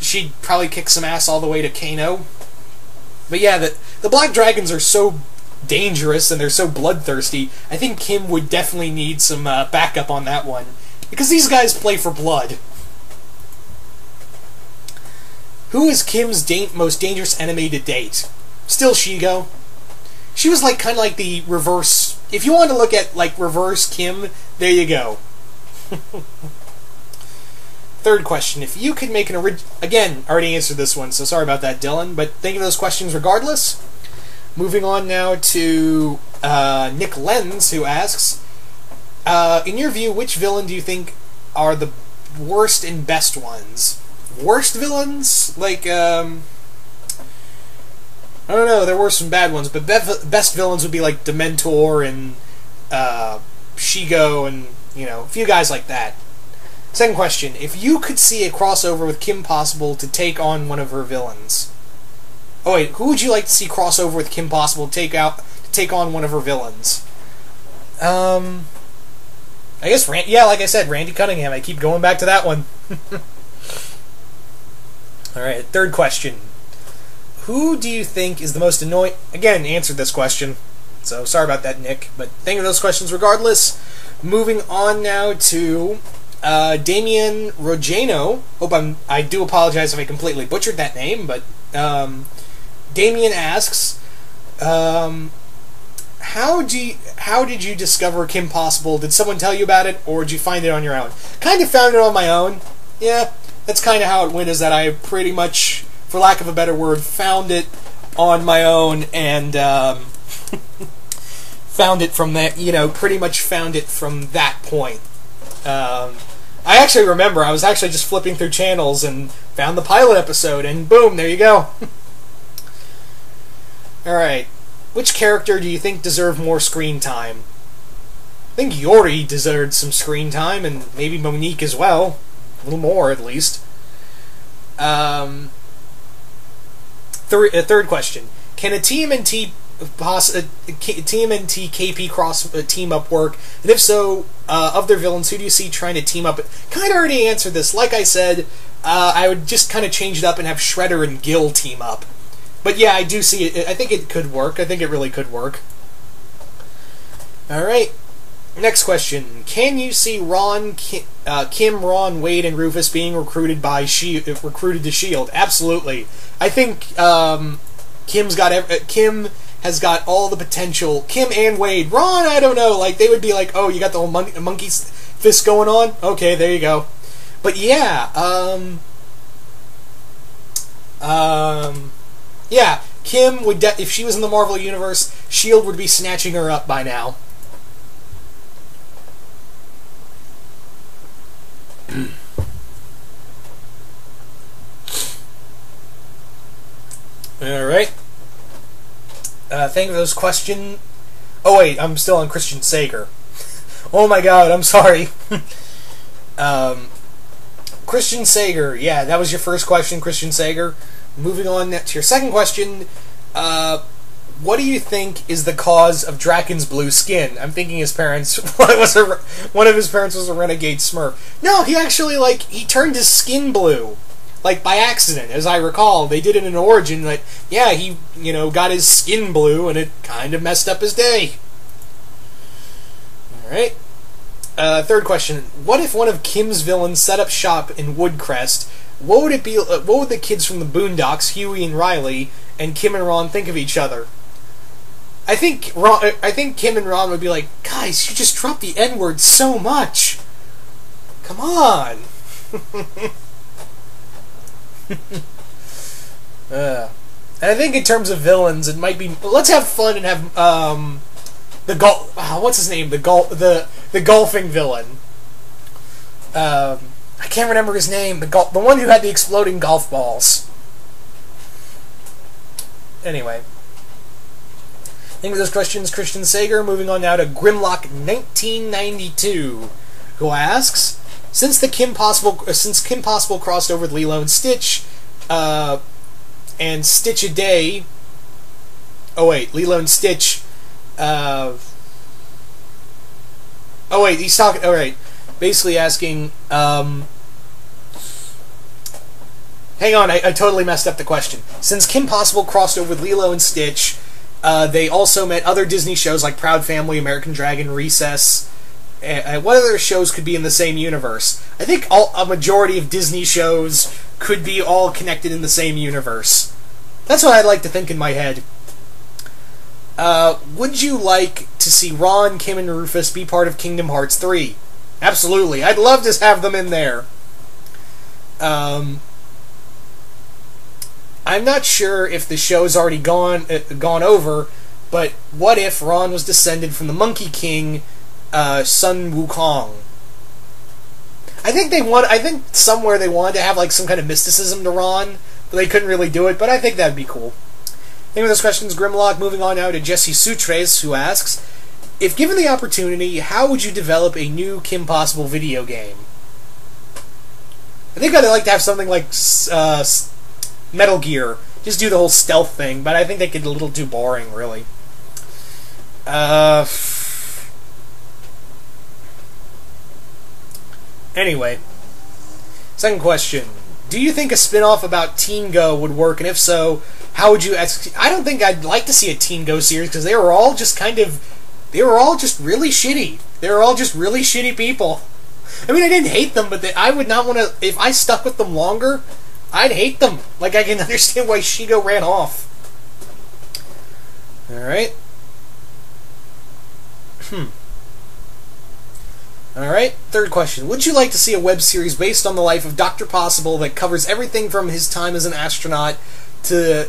she'd probably kick some ass all the way to Kano. But yeah, the Black Dragons are so dangerous and they're so bloodthirsty. I think Kim would definitely need some backup on that one, because these guys play for blood. Who is Kim's most dangerous enemy to date? Still Shigo. She was like kind of like the reverse. If you want to look at like reverse Kim, there you go. Third question. If you could make an again, already answered this one, so sorry about that, Dylan, but think of those questions regardless. Moving on now to Nick Lenz, who asks, in your view, which villain do you think are the worst and best ones? Worst villains? Like, I don't know, there were some bad ones, but best villains would be like Dementor and Shigo and, you know, a few guys like that. Second question. If you could see a crossover with Kim Possible to take on one of her villains... Oh wait, who would you like to see crossover with Kim Possible to take on one of her villains? I guess, yeah, like I said, Randy Cunningham. I keep going back to that one. Alright, third question. Who do you think is the most annoying... Again, answered this question, so sorry about that, Nick, but think of those questions regardless. Moving on now to Damien Rogeno. I do apologize if I completely butchered that name, but Damien asks, how did you discover Kim Possible? Did someone tell you about it, or did you find it on your own? Kind of found it on my own. Yeah, that's kind of how it went, is that I pretty much, for lack of a better word, found it on my own, and found it from that, you know, pretty much found it from that point. I actually remember, I was actually just flipping through channels and found the pilot episode, and boom, there you go. Alright, which character do you think deserved more screen time? I think Yori deserved some screen time, and maybe Monique as well. A little more, at least. Third question. Can a TMNT KP cross team up work? And if so, of their villains, who do you see trying to team up? Kind of already answered this. Like I said, I would just kind of change it up and have Shredder and Gil team up. But yeah, I do see it. I think it could work. I think it really could work. Alright. Next question. Can you see Kim, Ron, Wade, and Rufus being recruited to S.H.I.E.L.D.? Absolutely. I think Kim has got all the potential. Kim and Wade. Ron, I don't know. Like, they would be like, oh, you got the whole monkey fist going on? Okay, there you go. But yeah, yeah, Kim would, if she was in the Marvel Universe, S.H.I.E.L.D. would be snatching her up by now. Alright. Thank you for this question. Oh wait, I'm still on Christian Sager. Oh my god, I'm sorry. Christian Sager, yeah, that was your first question, Christian Sager. Moving on to your second question, what do you think is the cause of Draken's blue skin? I'm thinking his parents, one of his parents was a renegade Smurf. No, he actually, like, he turned his skin blue. Like, by accident, as I recall. They did it in Origin, like, yeah, he, you know, got his skin blue, and it kind of messed up his day. Alright. Third question. What if one of Kim's villains set up shop in Woodcrest? What would it be? What would the kids from the Boondocks, Huey and Riley, and Kim and Ron think of each other? I think Kim and Ron would be like, guys, you just dropped the N-word so much. Come on. And I think in terms of villains, it might be. Let's have fun and have what's his name? The golfing villain. I can't remember his name. The one who had the exploding golf balls. Anyway. Thank you for those questions, Christian Sager. Moving on now to Grimlock1992, who asks, since Kim Possible crossed over with Lilo and Stitch, and Stitch a Day. Oh wait, Lilo and Stitch. Oh wait, he's talking. All right. Basically asking, Hang on, I totally messed up the question. Since Kim Possible crossed over with Lilo and Stitch, they also met other Disney shows like Proud Family, American Dragon, Recess. What other shows could be in the same universe? I think a majority of Disney shows could be all connected in the same universe. That's what I'd like to think in my head. Would you like to see Ron, Kim, and Rufus be part of Kingdom Hearts 3? Absolutely. I'd love to have them in there. I'm not sure if the show's already gone over, but what if Ron was descended from the Monkey King, Sun Wukong? I think somewhere they wanted to have like some kind of mysticism to Ron, but they couldn't really do it. But I think that'd be cool. Anyway, those questions, Grimlock. Moving on now to Jesse Sutres, who asks, if given the opportunity, how would you develop a new Kim Possible video game? I think I'd like to have something like Metal Gear. Just do the whole stealth thing, but I think they get a little too boring, really. Anyway, second question. Do you think a spin-off about Teen Go would work, and if so, how would you execute? I don't think I'd like to see a Teen Go series, because they were all just really shitty. They were all just really shitty people. I mean, I didn't hate them, but I would not want to, if I stuck with them longer, I'd hate them. Like, I can understand why Shigo ran off. Alright. Alright, third question. Would you like to see a web series based on the life of Dr. Possible that covers everything from his time as an astronaut to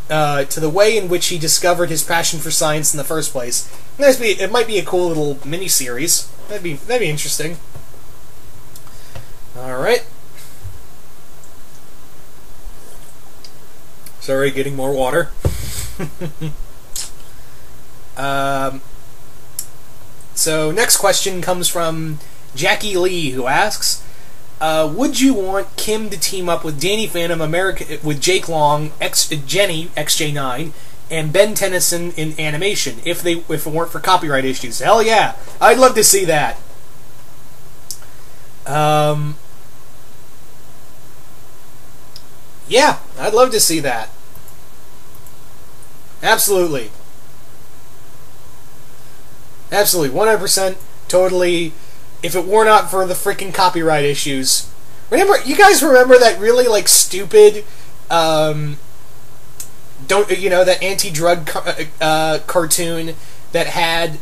the way in which he discovered his passion for science in the first place? It might be a cool little mini-series. That'd be interesting. Alright. Sorry, getting more water. So, next question comes from Jackie Lee, who asks, would you want Kim to team up with Danny Phantom, with Jake Long, Jenny, XJ9, and Ben Tennyson in animation, if it weren't for copyright issues? Hell yeah! I'd love to see that. Yeah, I'd love to see that. Absolutely. Absolutely, 100%, totally. If it were not for the freaking copyright issues. You guys remember that really, like, stupid, that anti-drug cartoon that had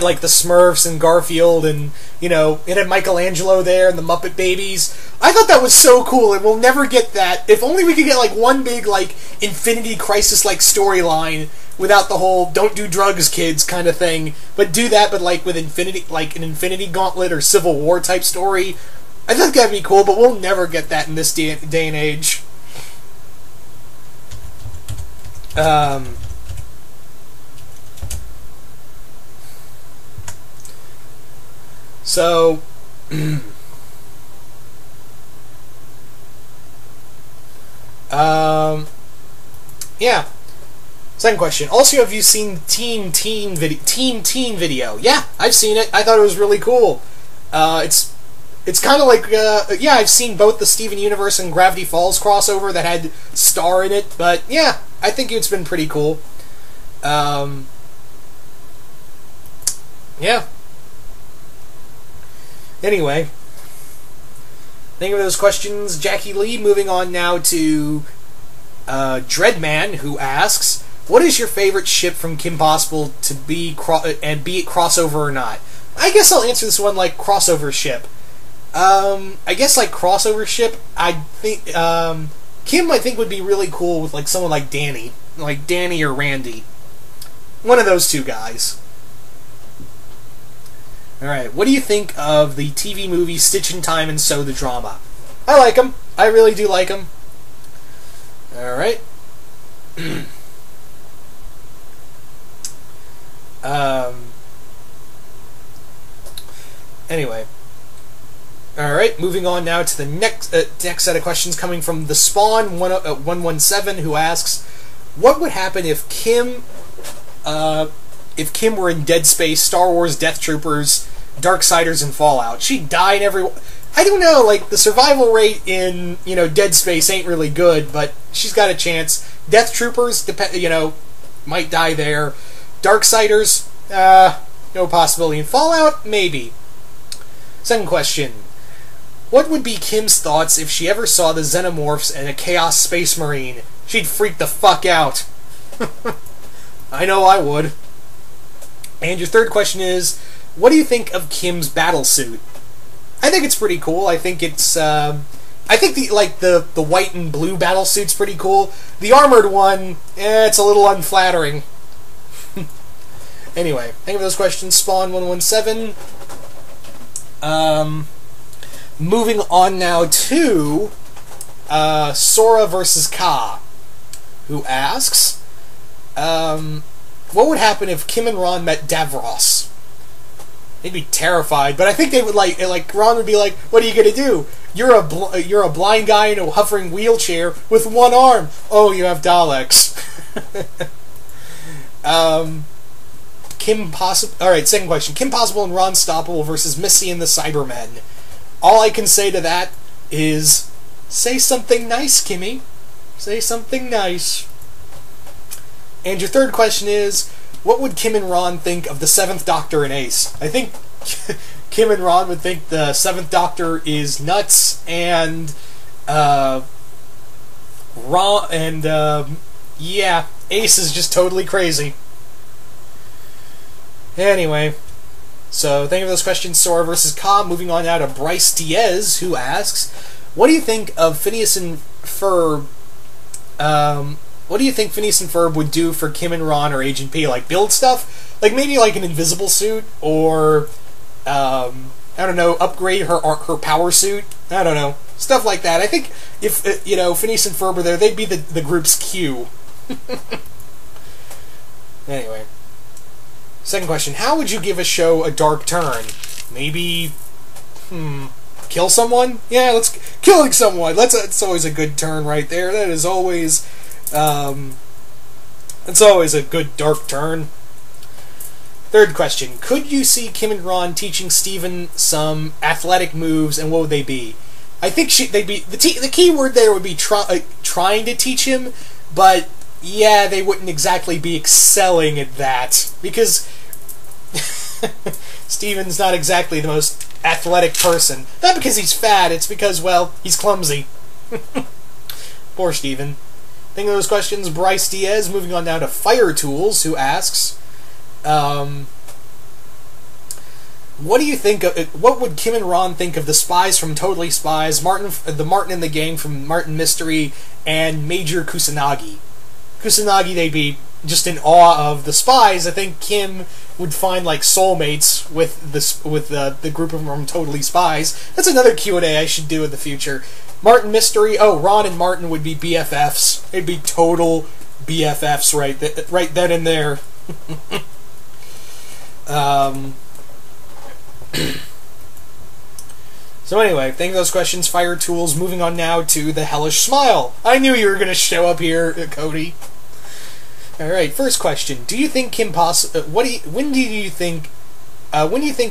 like the Smurfs and Garfield and, it had Michelangelo there and the Muppet Babies. I thought that was so cool, and we'll never get that. If only we could get, like, one big, like, Infinity Crisis-like storyline without the whole "don't do drugs, kids" kind of thing, but do that, but like with an Infinity Gauntlet or Civil War type story. I think that'd be cool, but we'll never get that in this day and age. So, yeah. Second question. Also, have you seen Teen video? Yeah, I've seen it. I thought it was really cool. It's kind of like, yeah, I've seen both the Steven Universe and Gravity Falls crossover that had Star in it, but yeah, I think it's been pretty cool. Yeah. Anyway, thank you for those questions, Jackie Lee. Moving on now to Dreadman, who asks, what is your favorite ship from Kim Possible to be and be it crossover or not? I guess I'll answer this one like crossover ship. I guess like crossover ship, I think Kim I think would be really cool with like someone like Danny or Randy. One of those two guys. Alright, what do you think of the TV movie Stitch in Time and So the Drama? I like them. I really do like them. Alright. Anyway. Alright, moving on now to the next set of questions coming from the Spawn 117, who asks, what would happen if Kim were in Dead Space, Star Wars, Death Troopers, Darksiders, and Fallout? She'd die in every... I don't know, like, the survival rate in, Dead Space ain't really good, but she's got a chance. Death Troopers, might die there. Darksiders, no possibility. In Fallout, maybe. Second question. What would be Kim's thoughts if she ever saw the Xenomorphs and a Chaos Space Marine? She'd freak the fuck out. I know I would. And your third question is, what do you think of Kim's battle suit? I think it's pretty cool. I think it's, I think the white and blue battle suit's pretty cool. The armored one, it's a little unflattering. Anyway, thank you for those questions, Spawn117. Moving on now to Sora versus Ka, who asks, what would happen if Kim and Ron met Davros? They'd be terrified, but I think they would like Ron would be like, "What are you gonna do? You're a blind guy in a hovering wheelchair with one arm. Oh, you have Daleks." All right, second question: Kim Possible and Ron Stoppable versus Missy and the Cybermen. All I can say to that is, say something nice, Kimmy. Say something nice. And your third question is, what would Kim and Ron think of the 7th Doctor and Ace? I think Kim and Ron would think the 7th Doctor is nuts, and yeah, Ace is just totally crazy. Anyway, so thank you for those questions, Sora versus Ka. Moving on now to Bryce Diaz, who asks, what do you think of Phineas and Ferb? What do you think Phineas and Ferb would do for Kim and Ron or Agent P? Like, build stuff? Like, maybe like an invisible suit? Or, I don't know, upgrade her power suit? I don't know. Stuff like that. I think if, Phineas and Ferb were there, they'd be the group's Q. Anyway. Second question. How would you give a show a dark turn? Maybe, kill someone? Yeah, killing someone. That's always a good turn right there. That is always... it's always a good dark turn. Third question. Could you see Kim and Ron teaching Steven some athletic moves, and what would they be? I think they'd be... The key word there would be trying to teach him, but yeah, they wouldn't exactly be excelling at that, because Steven's not exactly the most athletic person. Not because he's fat, it's because, well, he's clumsy. Poor Steven. Thank you for those questions, Bryce Diaz. Moving on now to Fire Tools, who asks, what do you think of what would Kim and Ron think of the spies from Totally Spies, the Martin and the Gang from Martin Mystery, and Major Kusanagi? Kusanagi, they'd be just in awe of the spies. I think Kim would find like soulmates with the group of them from Totally Spies. That's another Q&A I should do in the future. Martin Mystery. Oh, Ron and Martin would be BFFs. They'd be total BFFs right then and there. So anyway, thank you for those questions, Fire Tools. Moving on now to the Hellish Smile. I knew you were going to show up here, Cody. All right, first question: do you think Kim Possible? When you think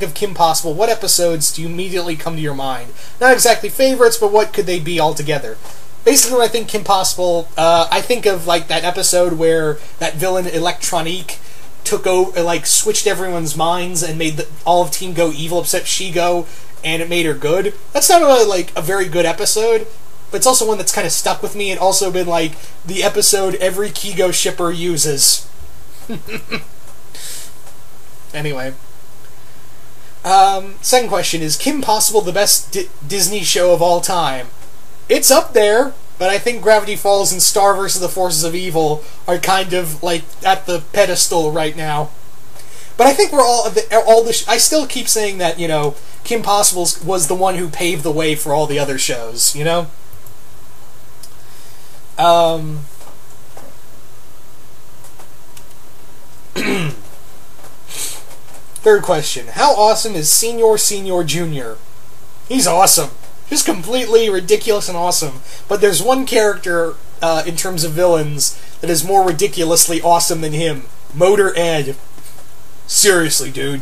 of Kim Possible, what episodes do you immediately come to your mind? Not exactly favorites, but what could they be altogether? Basically, when I think Kim Possible, I think of like that episode where that villain Electronique took over, like switched everyone's minds and made all of Team Go evil except She-Go, and it made her good. That's not really like a very good episode, but it's also one that's kind of stuck with me, and also been like the episode every Kigo shipper uses. Anyway. Second question, is Kim Possible the best Disney show of all time? It's up there, but I think Gravity Falls and Star vs. the Forces of Evil are kind of like at the pedestal right now. But I think we're I still keep saying that, Kim Possible was the one who paved the way for all the other shows, Third question. How awesome is Senior Jr.? He's awesome. Just completely ridiculous and awesome. But there's one character, in terms of villains, that is more ridiculously awesome than him. Motor Ed. Seriously, dude.